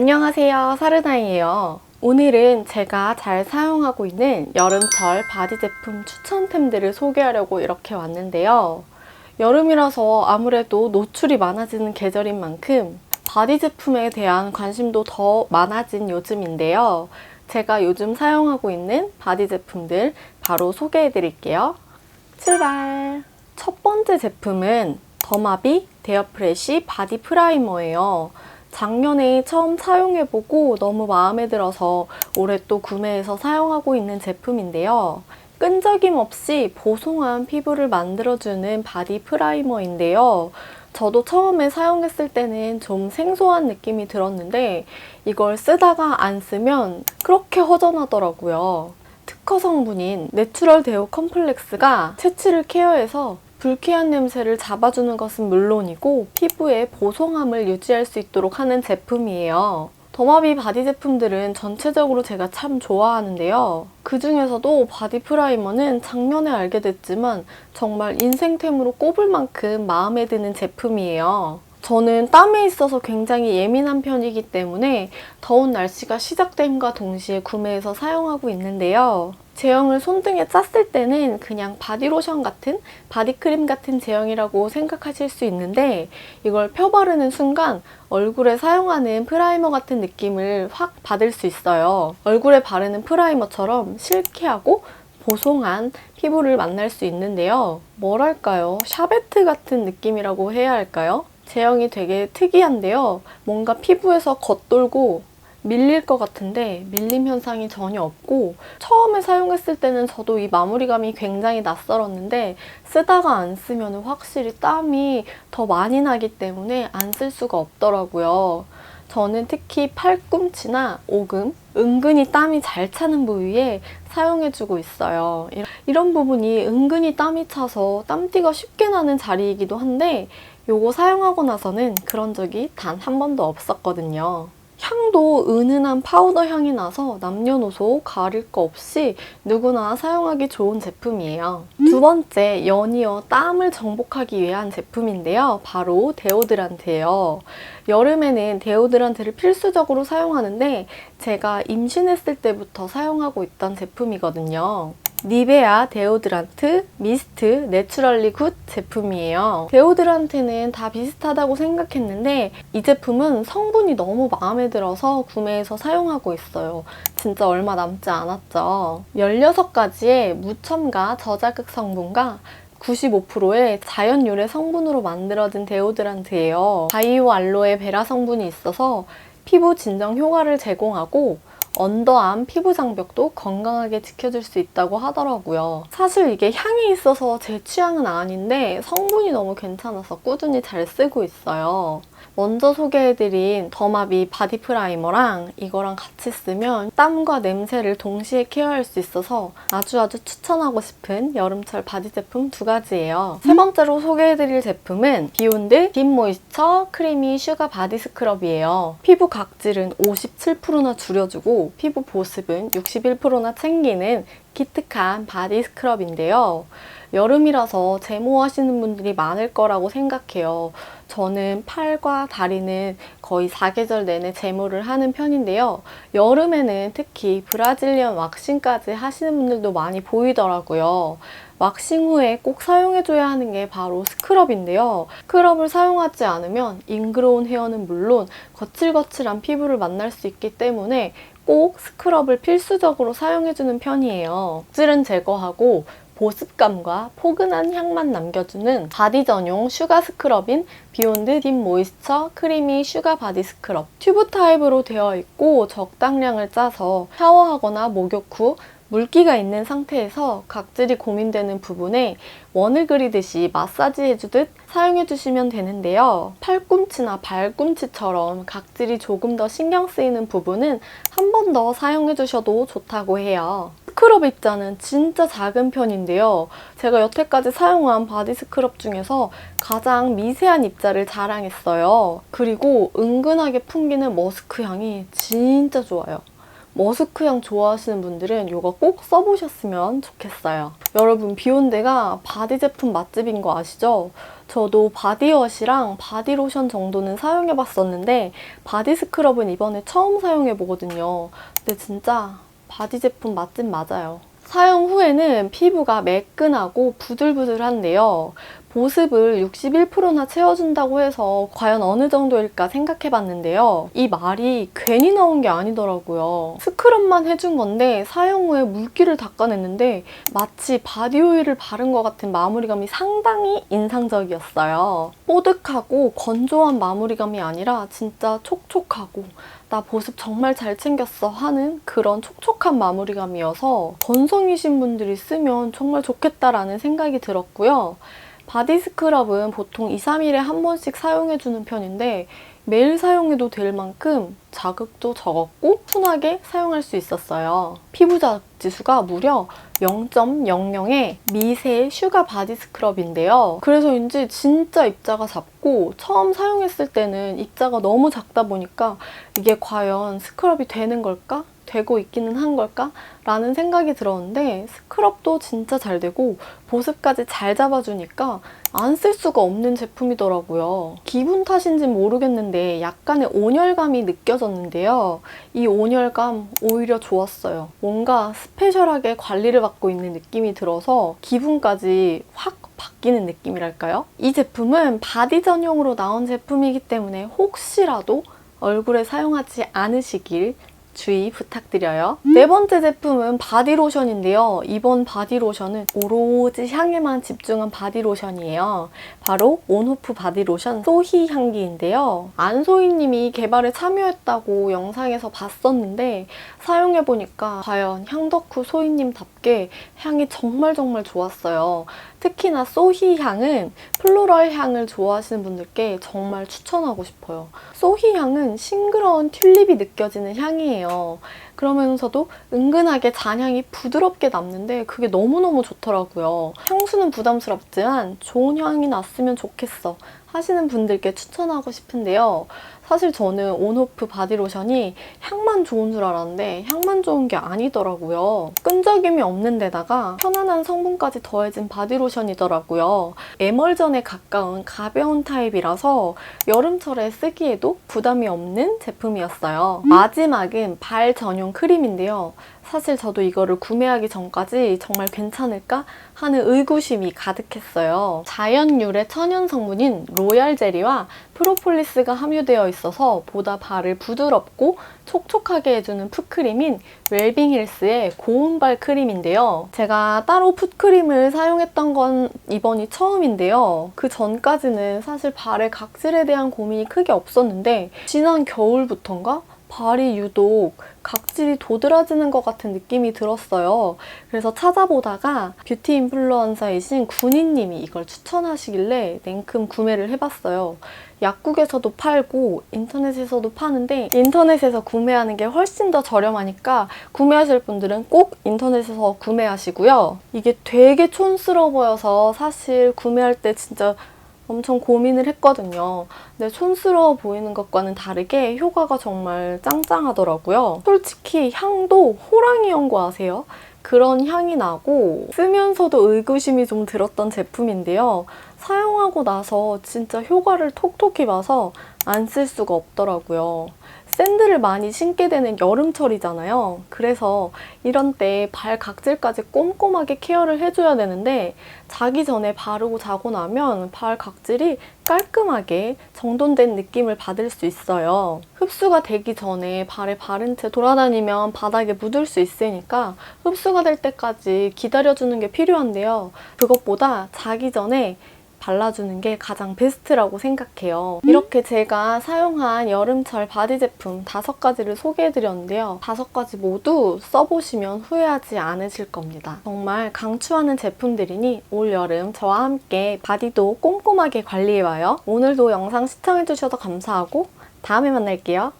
안녕하세요, 사르나이에요. 오늘은 제가 잘 사용하고 있는 여름철 바디 제품 추천템들을 소개하려고 이렇게 왔는데요. 여름이라서 아무래도 노출이 많아지는 계절인 만큼 바디 제품에 대한 관심도 더 많아진 요즘인데요. 제가 요즘 사용하고 있는 바디 제품들 바로 소개해 드릴게요. 출발! 첫 번째 제품은 더마비 데어프레쉬 바디 프라이머예요. 작년에 처음 사용해보고 너무 마음에 들어서 올해 또 구매해서 사용하고 있는 제품인데요. 끈적임 없이 보송한 피부를 만들어주는 바디 프라이머인데요. 저도 처음에 사용했을 때는 좀 생소한 느낌이 들었는데 이걸 쓰다가 안 쓰면 그렇게 허전하더라고요. 특허 성분인 내추럴 데오 컴플렉스가 채취를 케어해서 불쾌한 냄새를 잡아주는 것은 물론이고 피부의 보송함을 유지할 수 있도록 하는 제품이에요. 더마비 바디 제품들은 전체적으로 제가 참 좋아하는데요. 그 중에서도 바디 프라이머는 작년에 알게 됐지만 정말 인생템으로 꼽을 만큼 마음에 드는 제품이에요. 저는 땀에 있어서 굉장히 예민한 편이기 때문에 더운 날씨가 시작됨과 동시에 구매해서 사용하고 있는데요. 제형을 손등에 짰을 때는 그냥 바디로션 같은, 바디크림 같은 제형이라고 생각하실 수 있는데 이걸 펴바르는 순간 얼굴에 사용하는 프라이머 같은 느낌을 확 받을 수 있어요. 얼굴에 바르는 프라이머처럼 실키하고 보송한 피부를 만날 수 있는데요. 뭐랄까요? 샤베트 같은 느낌이라고 해야 할까요? 제형이 되게 특이한데요. 뭔가 피부에서 겉돌고 밀릴 것 같은데 밀림 현상이 전혀 없고 처음에 사용했을 때는 저도 이 마무리감이 굉장히 낯설었는데 쓰다가 안 쓰면 확실히 땀이 더 많이 나기 때문에 안 쓸 수가 없더라고요. 저는 특히 팔꿈치나 오금, 은근히 땀이 잘 차는 부위에 사용해주고 있어요. 이런 부분이 은근히 땀이 차서 땀띠가 쉽게 나는 자리이기도 한데 요거 사용하고 나서는 그런 적이 단 한 번도 없었거든요. 향도 은은한 파우더 향이 나서 남녀노소 가릴 거 없이 누구나 사용하기 좋은 제품이에요. 두 번째, 연이어 땀을 정복하기 위한 제품인데요. 바로 데오드란트예요. 여름에는 데오드란트를 필수적으로 사용하는데 제가 임신했을 때부터 사용하고 있던 제품이거든요. 니베아 데오드란트 미스트 내추럴리 굿 제품이에요. 데오드란트는 다 비슷하다고 생각했는데 이 제품은 성분이 너무 마음에 들어서 구매해서 사용하고 있어요. 진짜 얼마 남지 않았죠. 16가지의 무첨가 저자극 성분과 95%의 자연 유래 성분으로 만들어진 데오드란트예요. 바이오 알로에 베라 성분이 있어서 피부 진정 효과를 제공하고 언더암 피부 장벽도 건강하게 지켜줄 수 있다고 하더라고요. 사실 이게 향이 있어서 제 취향은 아닌데 성분이 너무 괜찮아서 꾸준히 잘 쓰고 있어요. 먼저 소개해드린 더마비 바디 프라이머랑 이거랑 같이 쓰면 땀과 냄새를 동시에 케어할 수 있어서 아주 추천하고 싶은 여름철 바디 제품 두 가지예요. 세 번째로 소개해드릴 제품은 비욘드 딥 모이스처 크리미 슈가 바디 스크럽이에요. 피부 각질은 57%나 줄여주고 피부 보습은 61%나 챙기는 기특한 바디 스크럽인데요. 여름이라서 제모하시는 분들이 많을 거라고 생각해요. 저는 팔과 다리는 거의 사계절 내내 제모를 하는 편인데요. 여름에는 특히 브라질리언 왁싱까지 하시는 분들도 많이 보이더라고요. 왁싱 후에 꼭 사용해줘야 하는 게 바로 스크럽인데요. 스크럽을 사용하지 않으면 잉그러운 헤어는 물론 거칠거칠한 피부를 만날 수 있기 때문에 꼭 스크럽을 필수적으로 사용해주는 편이에요. 각질은 제거하고 보습감과 포근한 향만 남겨주는 바디 전용 슈가 스크럽인 비욘드 딥 모이스처 크리미 슈가 바디 스크럽. 튜브 타입으로 되어 있고 적당량을 짜서 샤워하거나 목욕 후 물기가 있는 상태에서 각질이 고민되는 부분에 원을 그리듯이 마사지해주듯 사용해주시면 되는데요. 팔꿈치나 발꿈치처럼 각질이 조금 더 신경 쓰이는 부분은 한 번 더 사용해주셔도 좋다고 해요. 스크럽 입자는 진짜 작은 편인데요. 제가 여태까지 사용한 바디 스크럽 중에서 가장 미세한 입자를 자랑했어요. 그리고 은근하게 풍기는 머스크 향이 진짜 좋아요. 머스크향 좋아하시는 분들은 이거 꼭 써보셨으면 좋겠어요. 여러분, 비욘데가 바디 제품 맛집인 거 아시죠? 저도 바디워시랑 바디로션 정도는 사용해봤었는데 바디 스크럽은 이번에 처음 해보거든요. 근데 진짜 바디 제품 맛집 맞아요. 사용 후에는 피부가 매끈하고 부들부들한데요. 보습을 61%나 채워준다고 해서 과연 어느 정도일까 생각해봤는데요. 이 말이 괜히 나온 게 아니더라고요. 스크럽만 해준 건데 사용 후에 물기를 닦아냈는데 마치 바디오일을 바른 것 같은 마무리감이 상당히 인상적이었어요. 뽀득하고 건조한 마무리감이 아니라 진짜 촉촉하고 나 보습 정말 잘 챙겼어 하는 그런 촉촉한 마무리감이어서 건성이신 분들이 쓰면 정말 좋겠다라는 생각이 들었고요. 바디 스크럽은 보통 2, 3일에 한 번씩 사용해주는 편인데 매일 사용해도 될 만큼 자극도 적었고 순하게 사용할 수 있었어요. 피부 자극 지수가 무려 0.00의 미세 슈가 바디 스크럽인데요. 그래서인지 진짜 입자가 작고 처음 사용했을 때는 입자가 너무 작다 보니까 이게 과연 스크럽이 되는 걸까? 되고 있기는 한 걸까? 라는 생각이 들었는데 스크럽도 진짜 잘 되고 보습까지 잘 잡아주니까 안 쓸 수가 없는 제품이더라고요. 기분 탓인지는 모르겠는데 약간의 온열감이 느껴졌는데요. 이 온열감 오히려 좋았어요. 뭔가 스페셜하게 관리를 받고 있는 느낌이 들어서 기분까지 확 바뀌는 느낌이랄까요? 이 제품은 바디 전용으로 나온 제품이기 때문에 혹시라도 얼굴에 사용하지 않으시길 주의 부탁드려요. 네 번째 제품은 바디로션인데요. 이번 바디로션은 오로지 향에만 집중한 바디로션이에요. 바로 온호프 바디로션 소희 향기인데요. 안소희님이 개발에 참여했다고 영상에서 봤었는데 사용해보니까 과연 향덕후 소희님답게 향이 정말 좋았어요. 특히나 소희 향은 플로럴 향을 좋아하시는 분들께 정말 추천하고 싶어요. 소희 향은 싱그러운 튤립이 느껴지는 향이에요. 그러면서도 은근하게 잔향이 부드럽게 남는데 그게 너무너무 좋더라고요. 향수는 부담스럽지만 좋은 향이 났으면 좋겠어 하시는 분들께 추천하고 싶은데요. 사실 저는 온오프 바디로션이 향만 좋은 줄 알았는데 향만 좋은 게 아니더라고요. 끈적임이 없는 데다가 편안한 성분까지 더해진 바디로션이더라고요. 에멀전에 가까운 가벼운 타입이라서 여름철에 쓰기에도 부담이 없는 제품이었어요. 마지막은 발 전용 크림인데요. 사실 저도 이거를 구매하기 전까지 정말 괜찮을까 하는 의구심이 가득했어요. 자연 유래 천연 성분인 로얄 젤리와 프로폴리스가 함유되어 있어서 보다 발을 부드럽고 촉촉하게 해주는 풋크림인 웰빙힐스의 고운발 크림인데요. 제가 따로 풋크림을 사용했던 건 이번이 처음인데요. 그 전까지는 사실 발의 각질에 대한 고민이 크게 없었는데 지난 겨울부터인가? 발이 유독 각질이 도드라지는 것 같은 느낌이 들었어요. 그래서 찾아보다가 뷰티 인플루언서이신 군인님이 이걸 추천하시길래 냉큼 구매를 해봤어요. 약국에서도 팔고 인터넷에서도 파는데 인터넷에서 구매하는 게 훨씬 더 저렴하니까 구매하실 분들은 꼭 인터넷에서 구매하시고요. 이게 되게 촌스러워 보여서 사실 구매할 때 진짜 엄청 고민을 했거든요. 근데 촌스러워 보이는 것과는 다르게 효과가 정말 짱짱하더라고요. 솔직히 향도 호랑이 연고 아세요? 그런 향이 나고 쓰면서도 의구심이 좀 들었던 제품인데요. 사용하고 나서 진짜 효과를 톡톡히 봐서 안 쓸 수가 없더라고요. 샌들을 많이 신게 되는 여름철이잖아요. 그래서 이런 때 발 각질까지 꼼꼼하게 케어를 해줘야 되는데 자기 전에 바르고 자고 나면 발 각질이 깔끔하게 정돈된 느낌을 받을 수 있어요. 흡수가 되기 전에 발에 바른 채 돌아다니면 바닥에 묻을 수 있으니까 흡수가 될 때까지 기다려주는 게 필요한데요. 그것보다 자기 전에 발라주는 게 가장 베스트라고 생각해요. 이렇게 제가 사용한 여름철 바디 제품 5가지를 소개해드렸는데요. 5가지 모두 써보시면 후회하지 않으실 겁니다. 정말 강추하는 제품들이니 올여름 저와 함께 바디도 꼼꼼하게 관리해봐요. 오늘도 영상 시청해주셔서 감사하고 다음에 만날게요.